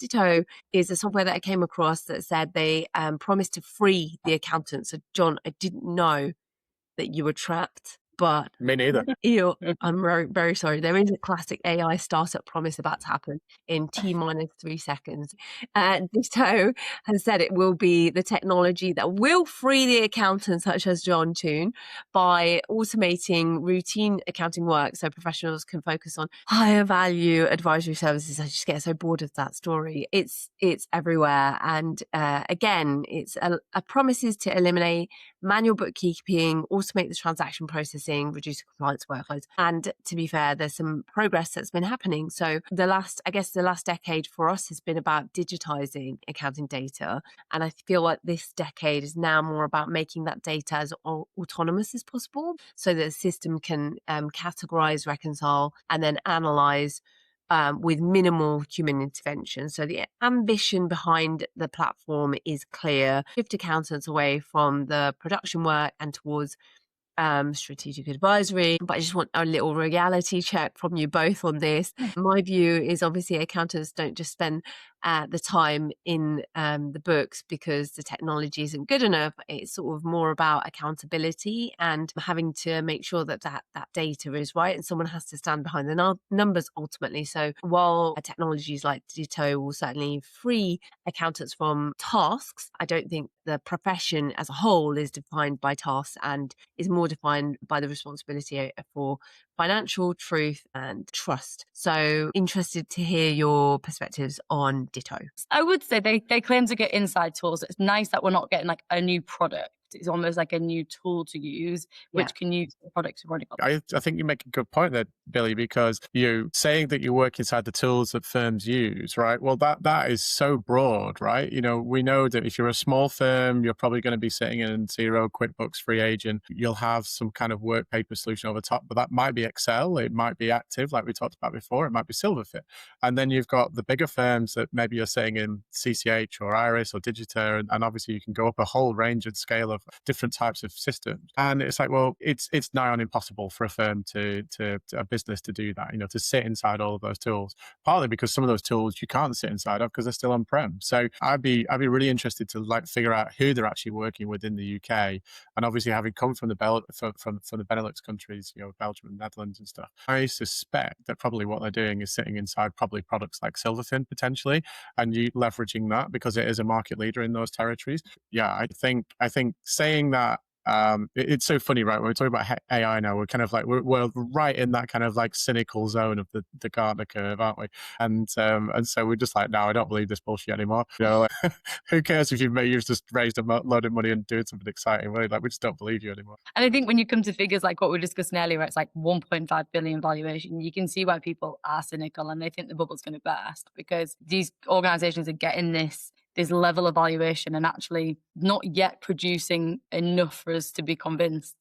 Dytto is a software that I came across that said they promised to free the accountants. So, John, I didn't know that you were trapped, but Me neither. I'm very, very sorry. There is a classic AI startup promise about to happen in T-3 seconds. Dytto has said it will be the technology that will free the accountants, such as John Toon, by automating routine accounting work so professionals can focus on higher value advisory services. I just get so bored of that story. It's everywhere. And again, it's a promise is to eliminate manual bookkeeping, automate the transaction processing, reduce compliance workloads. And to be fair, there's some progress that's been happening. So the last decade for us has been about digitizing accounting data. And I feel like this decade is now more about making that data as autonomous as possible so that the system can categorize, reconcile, and then analyze with minimal human intervention. So the ambition behind the platform is clear: shift accountants away from the production work and towards strategic advisory. But I just want a little reality check from you both on this. My view is obviously accountants don't just spend the time in the books because the technology isn't good enough. It's sort of more about accountability and having to make sure that data is right, and someone has to stand behind the numbers ultimately. So while technologies like Dytto will certainly free accountants from tasks, I don't think the profession as a whole is defined by tasks and is more defined by the responsibility for financial truth and trust. So interested to hear your perspectives on Dytto. I would say they claim to get inside tools. It's nice that we're not getting like a new product. It's almost like a new tool to use, which can use the products we've already got. I think you make a good point there, Billy, because you saying that you work inside the tools that firms use, right? Well, that is so broad, right? We know that if you're a small firm, you're probably going to be sitting in Xero, QuickBooks, Free Agent. You'll have some kind of work paper solution over top, but that might be Excel. It might be Active, like we talked about before. It might be Silverfit. And then you've got the bigger firms that maybe you're sitting in CCH or Iris or Digita, and obviously you can go up a whole range and scale of different types of systems. And it's like, well, it's nigh on impossible for a firm to a business to do that, to sit inside all of those tools, partly because some of those tools you can't sit inside of because they're still on-prem. So I'd be really interested to figure out who they're actually working with in the UK. And obviously having come from the Benelux countries, Belgium and Netherlands and stuff, I suspect that probably what they're doing is sitting inside probably products like Silverfin potentially, and you leveraging that because it is a market leader in those territories. Yeah, I think saying that it's so funny, right? When we're talking about AI now, we're kind of like we're right in that kind of like cynical zone of the Gartner curve, aren't we? And so we're just like, no, I don't believe this bullshit anymore. Who cares if you've just raised a load of money and doing something exciting? We just don't believe you anymore. And I think when you come to figures like what we were discussing earlier, it's like 1.5 billion valuation. You can see why people are cynical and they think the bubble's going to burst because these organizations are getting this level of valuation and actually not yet producing enough for us to be convinced